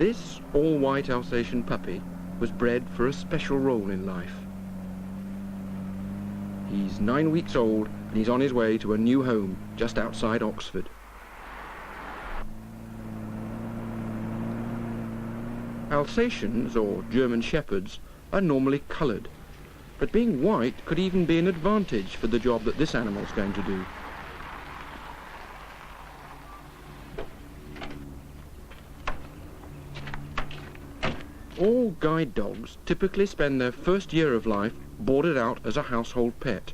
This all-white Alsatian puppy was bred for a special role in life. He's 9 weeks old and he's on his way to a new home just outside Oxford. Alsatians, or German Shepherds, are normally coloured, but being white could even be an advantage for the job that this animal's going to do. All guide dogs typically spend their first year of life boarded out as a household pet,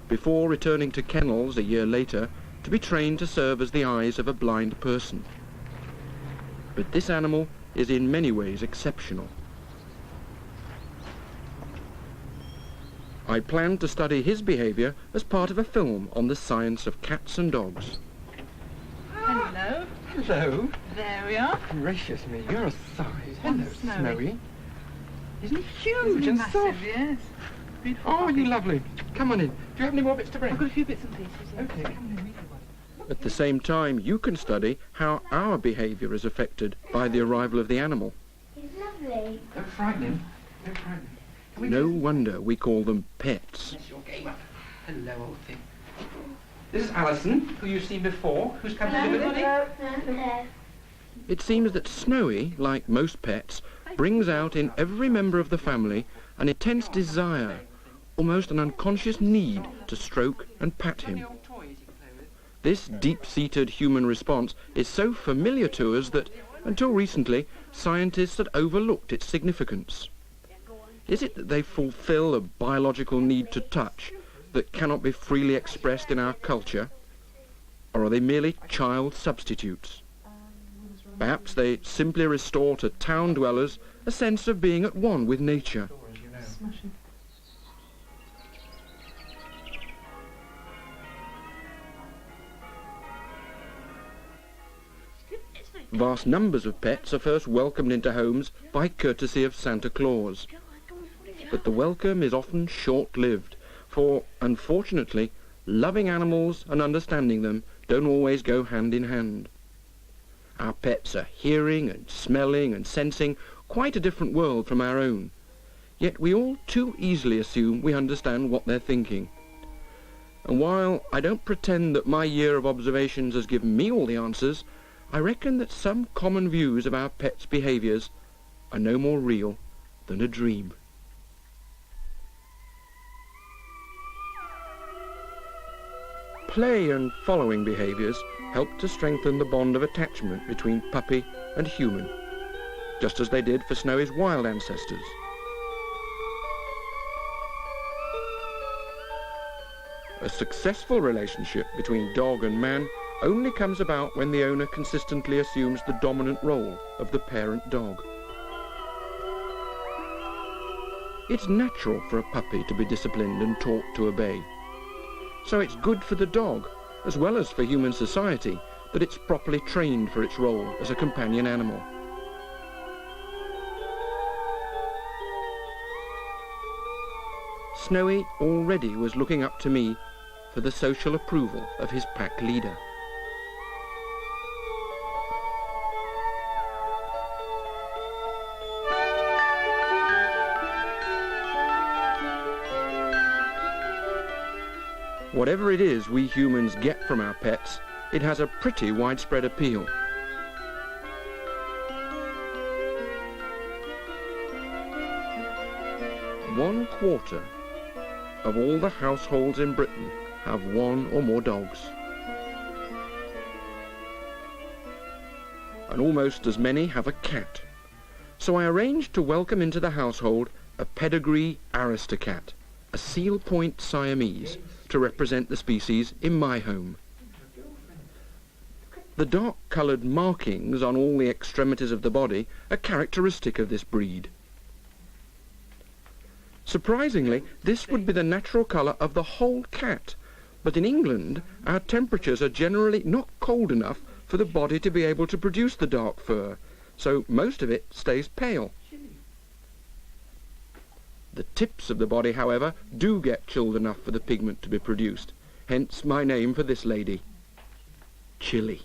before returning to kennels a year later to be trained to serve as the eyes of a blind person. But this animal is in many ways exceptional. I plan to study his behaviour as part of a film on the science of cats and dogs. Hello. Hello. There we are. Gracious me, you're a size. Hello, Snowy. Snowy. Isn't he huge and Massive, soft? yes. Beautiful. Oh, puppy. you lovely. Come on in. Do you have any more bits to bring? I've got a few bits and pieces. Yes. Okay. Come in. At the same time, you can study how our behaviour is affected by the arrival of the animal. He's lovely. Don't frighten him. Don't frighten him. Can we No just- wonder we call them pets. That's your game up. Hello, old thing. This is Alison, who you've seen before, who's come to live with me. Hello. It seems that Snowy, like most pets, brings out in every member of the family an intense desire, almost an unconscious need to stroke and pat him. This deep-seated human response is so familiar to us that, until recently, scientists had overlooked its significance. Is it that they fulfill a biological need to touch that cannot be freely expressed in our culture? Or are they merely child substitutes? Perhaps they simply restore to town dwellers a sense of being at one with nature. Smashing. Vast numbers of pets are first welcomed into homes by courtesy of Santa Claus. But the welcome is often short-lived, for, unfortunately, loving animals and understanding them don't always go hand in hand. Our pets are hearing and smelling and sensing quite a different world from our own, yet we all too easily assume we understand what they're thinking. And while I don't pretend that my year of observations has given me all the answers, I reckon that some common views of our pets' behaviours are no more real than a dream. Play and following behaviours help to strengthen the bond of attachment between puppy and human, just as they did for Snowy's wild ancestors. A successful relationship between dog and man only comes about when the owner consistently assumes the dominant role of the parent dog. It's natural for a puppy to be disciplined and taught to obey. So it's good for the dog, as well as for human society, that it's properly trained for its role as a companion animal. Snowy already was looking up to me for the social approval of his pack leader. Whatever it is we humans get from our pets, it has a pretty widespread appeal. One quarter of all the households in Britain have one or more dogs. And almost as many have a cat. So I arranged to welcome into the household a pedigree Aristocat, a seal point Siamese, to represent the species in my home. The dark-coloured markings on all the extremities of the body are characteristic of this breed. Surprisingly, this would be the natural colour of the whole cat, but in England our temperatures are generally not cold enough for the body to be able to produce the dark fur, so most of it stays pale. The tips of the body, however, do get chilled enough for the pigment to be produced, hence my name for this lady, Chilly.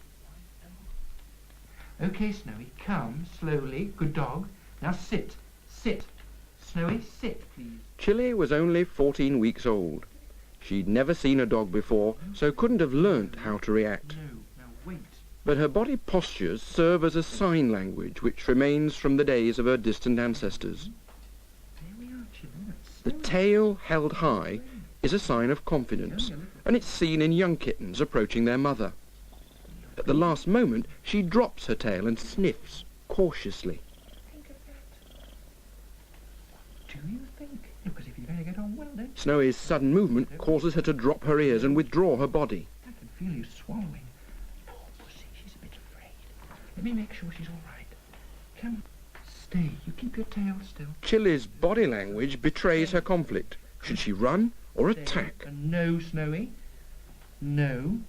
Okay, Snowy, come, slowly. Good dog. Now sit. Sit. Snowy, sit, please. Chili was only 14 weeks old. She'd never seen a dog before, so couldn't have learnt how to react. No, now wait. But her body postures serve as a sign language which remains from the days of her distant ancestors. There we are, Chili. That's The tail held high is a sign of confidence, and it's seen in young kittens approaching their mother. At the last moment, she drops her tail and sniffs cautiously. Do you think? Because if you're going to get on well, don't you? Snowy's sudden movement causes her to drop her ears and withdraw her body. I can feel you swallowing. Poor pussy, she's a bit afraid. Let me make sure she's all right. Come, stay. You keep your tail still. Chili's body language betrays her conflict. Should she run or Stay. attack? And no, Snowy. No.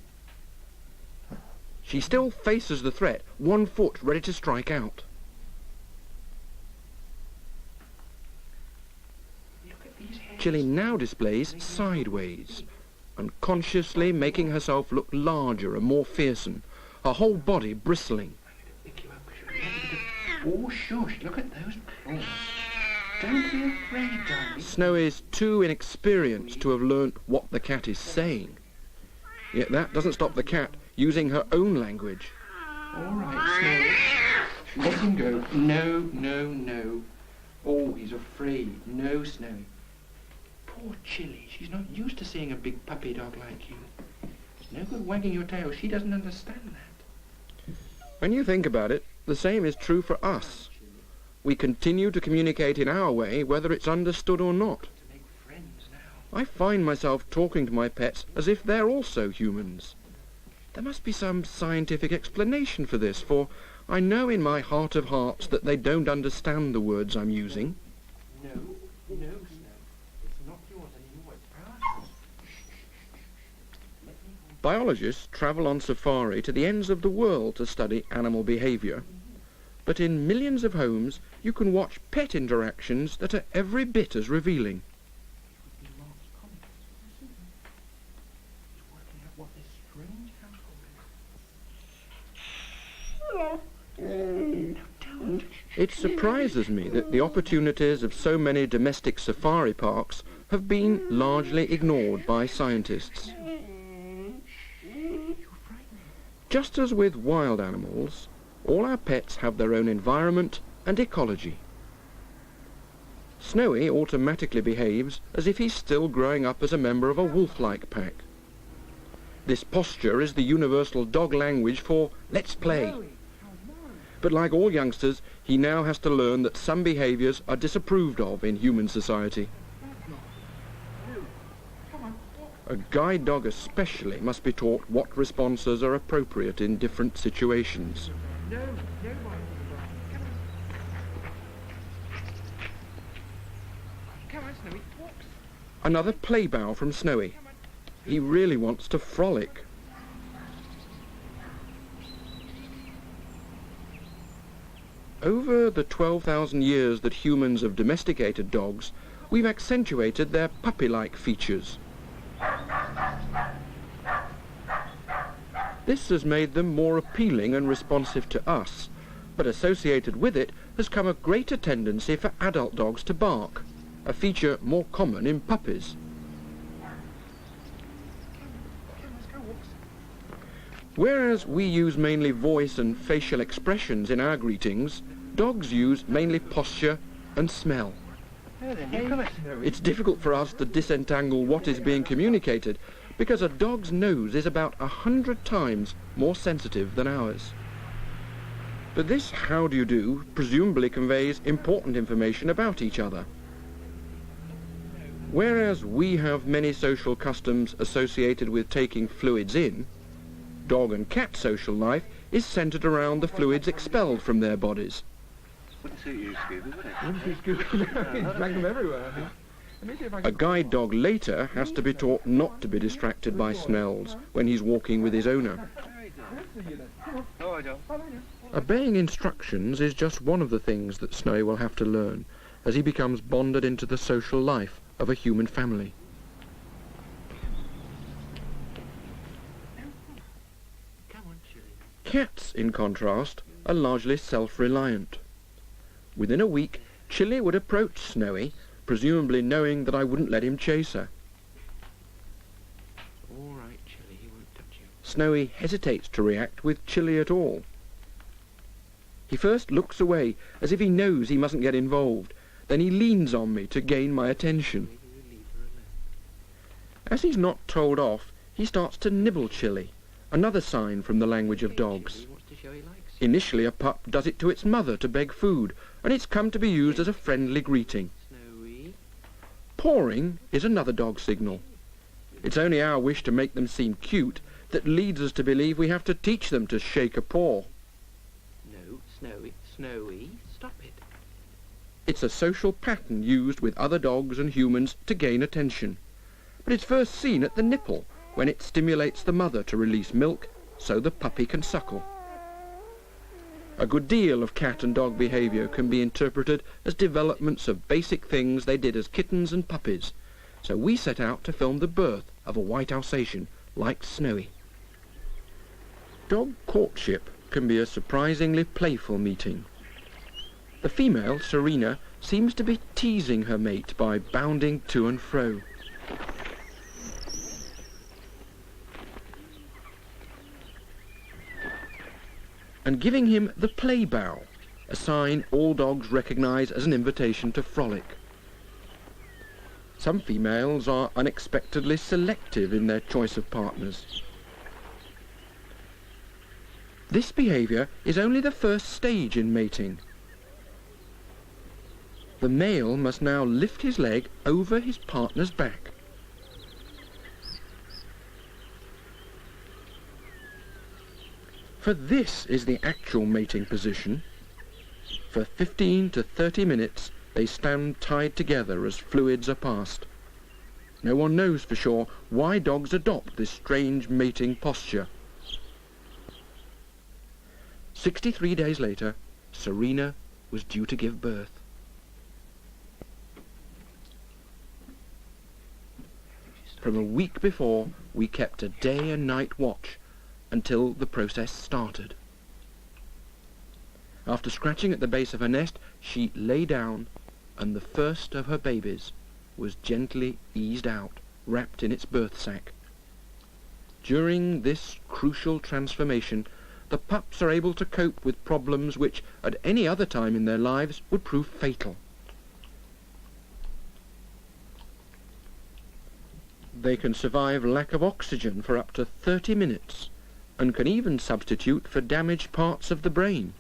She still faces the threat, one foot ready to strike out. Look at these hairs. Chili now displays sideways, unconsciously making herself look larger and more fearsome, her whole body bristling. Pick you up, 'cause you're a bit of... Oh, shush. Look at those claws. Don't be afraid, darling. Snowy's too inexperienced to have learnt what the cat is saying. Yet that doesn't stop the cat using her own language. All right, Snowy. Let him go. No, no, no. Oh, he's afraid. No, Snowy. Poor Chili. She's not used to seeing a big puppy dog like you. It's no good wagging your tail. She doesn't understand that. When you think about it, the same is true for us. We continue to communicate in our way, whether it's understood or not. To make friends now. I find myself talking to my pets as if they're also humans. There must be some scientific explanation for this, for I know in my heart of hearts that they don't understand the words I'm using. No, no, Snow. It's not yours anymore. It's our house. Let me go. Biologists travel on safari to the ends of the world to study animal behaviour. But in millions of homes, you can watch pet interactions that are every bit as revealing. It would be Mark's comments. He's working out what this strange household is. No, don't. It surprises me that the opportunities of so many domestic safari parks have been largely ignored by scientists. You're frightening. Just as with wild animals, all our pets have their own environment and ecology. Snowy automatically behaves as if he's still growing up as a member of a wolf-like pack. This posture is the universal dog language for let's play. But like all youngsters, he now has to learn that some behaviours are disapproved of in human society. A guide dog especially must be taught what responses are appropriate in different situations. No, no, Mark. Come on, Snowy. Walk. Another play bow from Snowy. He really wants to frolic. Over the 12,000 years that humans have domesticated dogs, we've accentuated their puppy-like features. This has made them more appealing and responsive to us, but associated with it has come a greater tendency for adult dogs to bark, a feature more common in puppies. Whereas we use mainly voice and facial expressions in our greetings, dogs use mainly posture and smell. It's difficult for us to disentangle what is being communicated, because a dog's nose is about 100 times more sensitive than ours. But this how do you do presumably conveys important information about each other. Whereas we have many social customs associated with taking fluids in, dog and cat social life is centred around the fluids expelled from their bodies. Wouldn't suit you, Scooby, would it? Wouldn't be Scooby. Drag them everywhere. Let me see if I A can... guide dog later has to be taught not to be distracted by smells when he's walking with his owner. Oh, I don't. Obeying instructions is just one of the things that Snowy will have to learn as he becomes bonded into the social life of a human family. Come on, Chili. Cats, in contrast, are largely self-reliant. Within a week, Chilly would approach Snowy, presumably knowing that I wouldn't let him chase her. All right, Chilly, he won't touch you. Snowy hesitates to react with Chilly at all. He first looks away, as if he knows he mustn't get involved. Then he leans on me to gain my attention. Maybe we leave her alone. As he's not told off, he starts to nibble Chilly, another sign from the language of dogs. Chilly wants to show he likes you. Initially a pup does it to its mother to beg food, and it's come to be used as a friendly greeting. Snowy. Pawing is another dog signal. It's only our wish to make them seem cute that leads us to believe we have to teach them to shake a paw. No, Snowy, Snowy, stop it. It's a social pattern used with other dogs and humans to gain attention. But it's first seen at the nipple, when it stimulates the mother to release milk so the puppy can suckle. A good deal of cat and dog behaviour can be interpreted as developments of basic things they did as kittens and puppies, so we set out to film the birth of a white Alsatian like Snowy. Dog courtship can be a surprisingly playful meeting. The female, Serena, seems to be teasing her mate by bounding to and fro. And giving him the play bow, a sign all dogs recognise as an invitation to frolic. Some females are unexpectedly selective in their choice of partners. This behaviour is only the first stage in mating. The male must now lift his leg over his partner's back. For this is the actual mating position. For 15 to 30 minutes they stand tied together as fluids are passed. No one knows for sure why dogs adopt this strange mating posture. 63 days later, Serena was due to give birth. From a week before, we kept a day and night watch until the process started. After scratching at the base of her nest, she lay down, and the first of her babies was gently eased out, wrapped in its birth sac. During this crucial transformation, the pups are able to cope with problems which, at any other time in their lives, would prove fatal. They can survive lack of oxygen for up to 30 minutes, and can even substitute for damaged parts of the brain.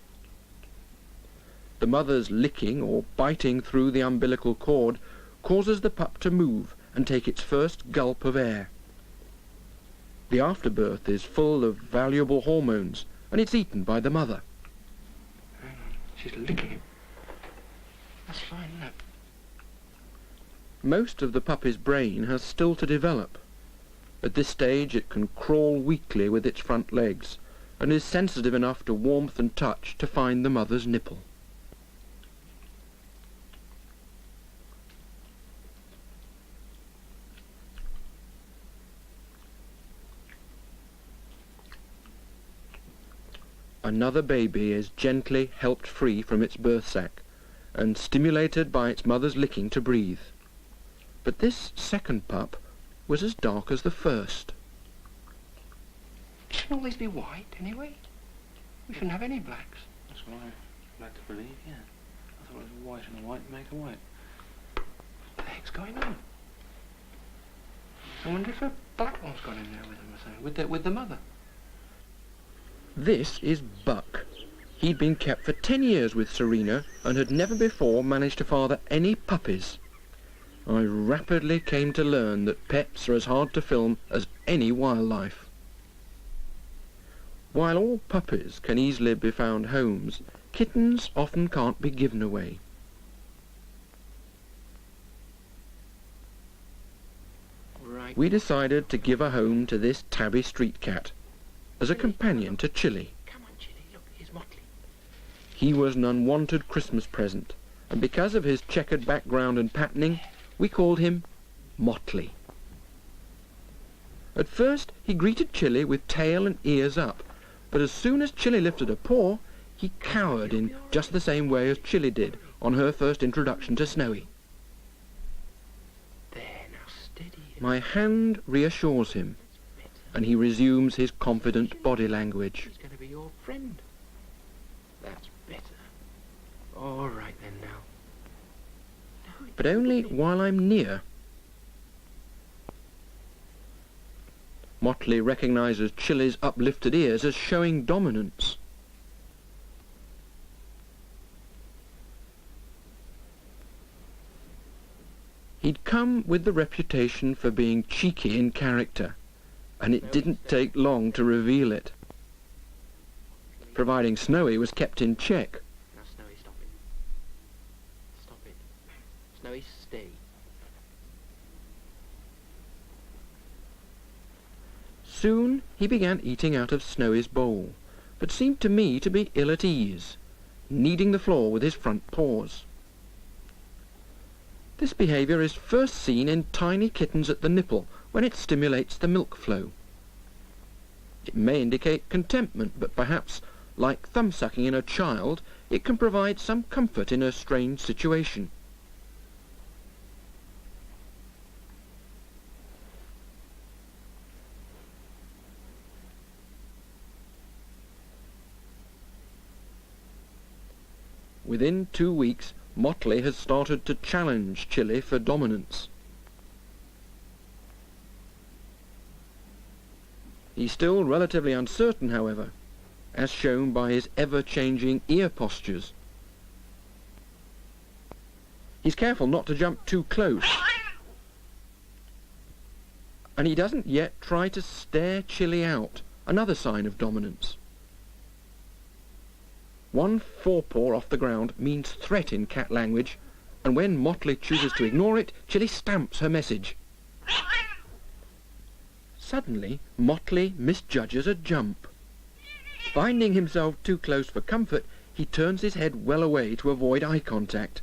The mother's licking or biting through the umbilical cord causes the pup to move and take its first gulp of air. The afterbirth is full of valuable hormones, and it's eaten by the mother. Hang on, she's licking him. That's fine, look. Most of the puppy's brain has still to develop. At this stage it can crawl weakly with its front legs, and is sensitive enough to warmth and touch to find the mother's nipple. Another baby is gently helped free from its birth sac, and stimulated by its mother's licking to breathe. But this second pup was as dark as the first. It shouldn't always be white, anyway. We shouldn't have any blacks. That's what I like to believe, yeah. I thought it was white and a white make a white. What the heck's going on? I wonder if a black one's gone in there with him or something, with the mother. This is Buck. He'd been kept for 10 years with Serena and had never before managed to father any puppies. I rapidly came to learn that pets are as hard to film as any wildlife. While all puppies can easily be found homes, kittens often can't be given away. Right. We decided to give a home to this tabby street cat as a companion to Chilly. Come on, Chilly, look, here's Motley. He was an unwanted Christmas present, and because of his checkered background and patterning, we called him Motley. At first he greeted Chilly with tail and ears up, but as soon as Chilly lifted a paw, he cowered in just the same way as Chilly did on her first introduction to Snowy. There, now steady. My hand reassures him, and he resumes his confident body language. He's going to be your friend. That's better. All right then now. But only while I'm near. Motley recognises Chilly's uplifted ears as showing dominance. He'd come with the reputation for being cheeky in character, and it didn't take long to reveal it, providing Snowy was kept in check. Now, Snowy, stop it. Stop it. Snowy, stay. Soon he began eating out of Snowy's bowl, but seemed to me to be ill at ease, kneading the floor with his front paws. This behaviour is first seen in tiny kittens at the nipple when it stimulates the milk flow. It may indicate contentment, but perhaps, like thumb-sucking in a child, it can provide some comfort in a strange situation. Within 2 weeks, Motley has started to challenge Chilly for dominance. He's still relatively uncertain, however, as shown by his ever-changing ear postures. He's careful not to jump too close, and he doesn't yet try to stare Chilly out, another sign of dominance. One forepaw off the ground means threat in cat language, and when Motley chooses to ignore it, Chilly stamps her message. Suddenly, Motley misjudges a jump. Finding himself too close for comfort, he turns his head well away to avoid eye contact,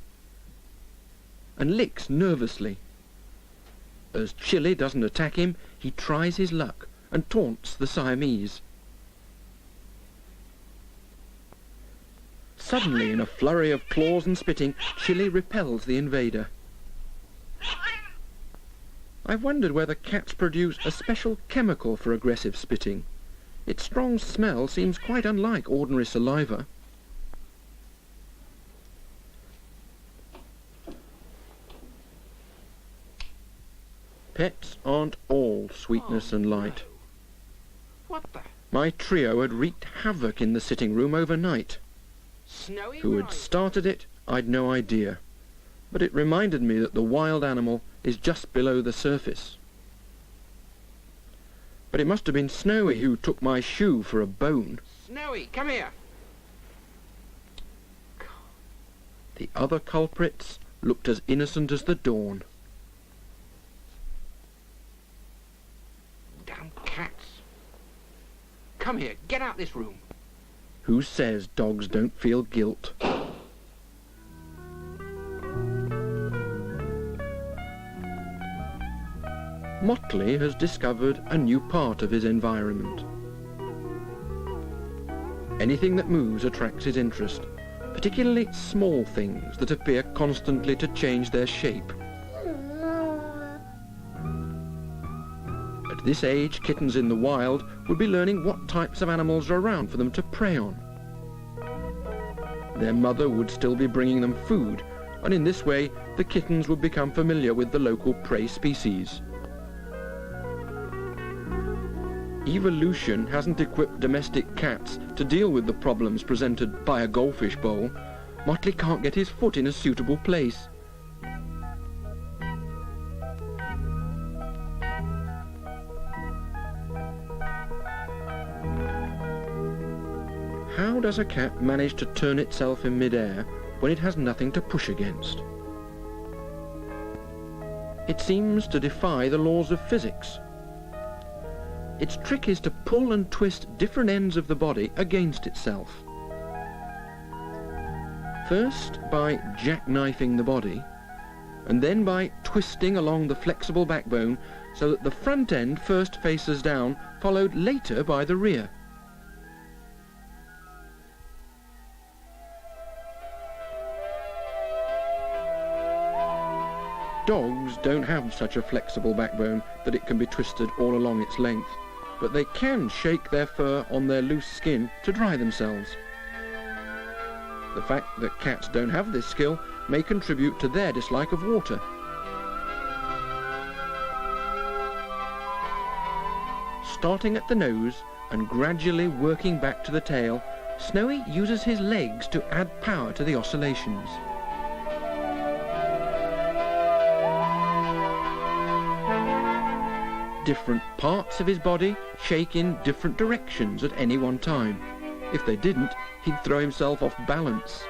and licks nervously. As Chilly doesn't attack him, he tries his luck and taunts the Siamese. Suddenly, in a flurry of claws and spitting, Chilly repels the invader. I've wondered whether cats produce a special chemical for aggressive spitting. Its strong smell seems quite unlike ordinary saliva. Pets aren't all sweetness and light. What the? My trio had wreaked havoc in the sitting room overnight. Snowy, Who had started it, I'd no idea, but it reminded me that the wild animal is just below the surface. But it must have been Snowy who took my shoe for a bone. Snowy, come here. The other culprits looked as innocent as the dawn. Damn cats. Come here, get out this room. Who says dogs don't feel guilt? Motley has discovered a new part of his environment. Anything that moves attracts his interest, particularly small things that appear constantly to change their shape. At this age, kittens in the wild would be learning what types of animals are around for them to prey on. Their mother would still be bringing them food, and in this way the kittens would become familiar with the local prey species. Evolution hasn't equipped domestic cats to deal with the problems presented by a goldfish bowl. Motley can't get his foot in a suitable place. How does a cat manage to turn itself in mid-air when it has nothing to push against? It seems to defy the laws of physics. Its trick is to pull and twist different ends of the body against itself. First by jackknifing the body, and then by twisting along the flexible backbone so that the front end first faces down, followed later by the rear. Dogs don't have such a flexible backbone that it can be twisted all along its length, but they can shake their fur on their loose skin to dry themselves. The fact that cats don't have this skill may contribute to their dislike of water. Starting at the nose and gradually working back to the tail, Snowy uses his legs to add power to the oscillations. Different parts of his body shake in different directions at any one time. If they didn't, he'd throw himself off balance.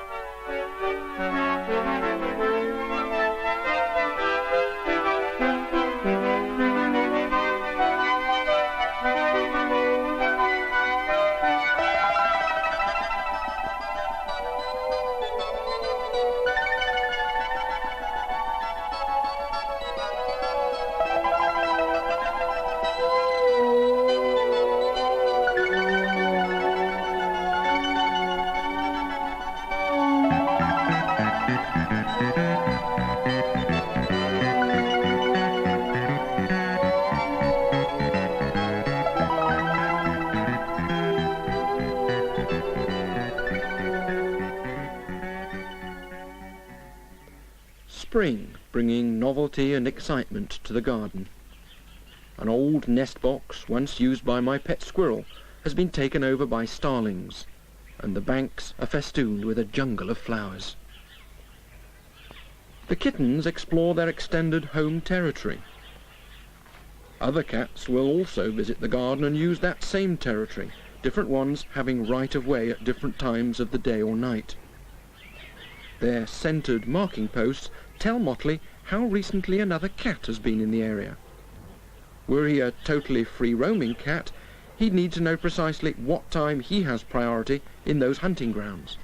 Spring, bringing novelty and excitement to the garden. An old nest box, once used by my pet squirrel, has been taken over by starlings, and the banks are festooned with a jungle of flowers. The kittens explore their extended home territory. Other cats will also visit the garden and use that same territory, different ones having right of way at different times of the day or night. Their centred marking posts tell Motley how recently another cat has been in the area. Were he a totally free-roaming cat, he'd need to know precisely what time he has priority in those hunting grounds.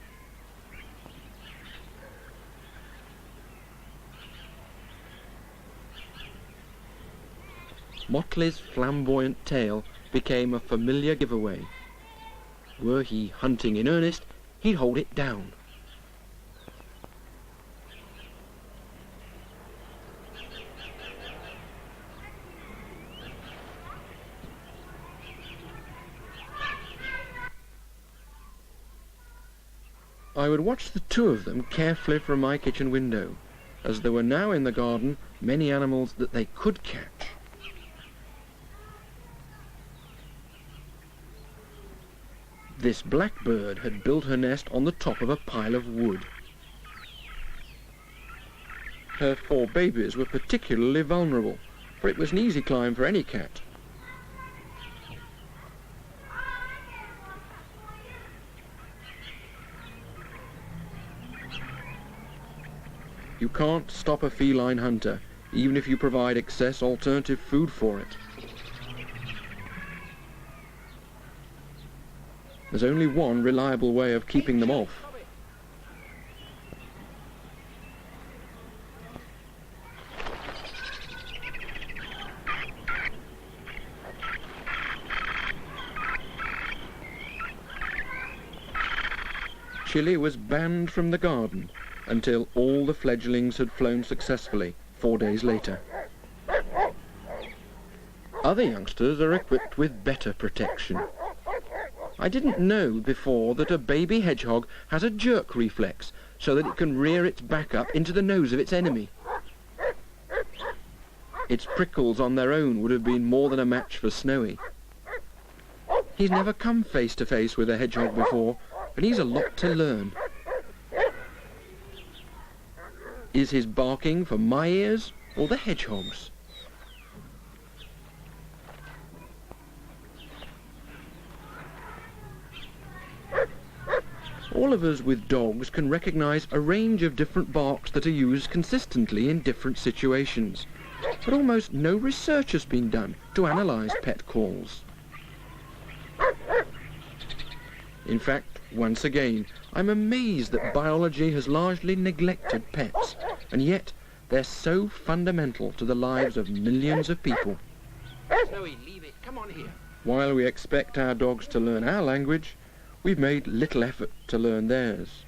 Motley's flamboyant tail became a familiar giveaway. Were he hunting in earnest, he'd hold it down. I would watch the two of them carefully from my kitchen window, as there were now in the garden many animals that they could catch. This blackbird had built her nest on the top of a pile of wood. Her 4 babies were particularly vulnerable, for it was an easy climb for any cat. You can't stop a feline hunter, even if you provide excess alternative food for it. There's only one reliable way of keeping them off. Chili was banned from the garden until all the fledglings had flown successfully 4 days later. Other youngsters are equipped with better protection. I didn't know before that a baby hedgehog has a jerk reflex so that it can rear its back up into the nose of its enemy. Its prickles on their own would have been more than a match for Snowy. He's never come face to face with a hedgehog before, and he's a lot to learn. Is his barking for my ears or the hedgehog's? All of us with dogs can recognize a range of different barks that are used consistently in different situations, but almost no research has been done to analyze pet calls. In fact, once again, I'm amazed that biology has largely neglected pets, and yet they're so fundamental to the lives of millions of people. Snowy, leave it. Come on here. While we expect our dogs to learn our language, we've made little effort to learn theirs.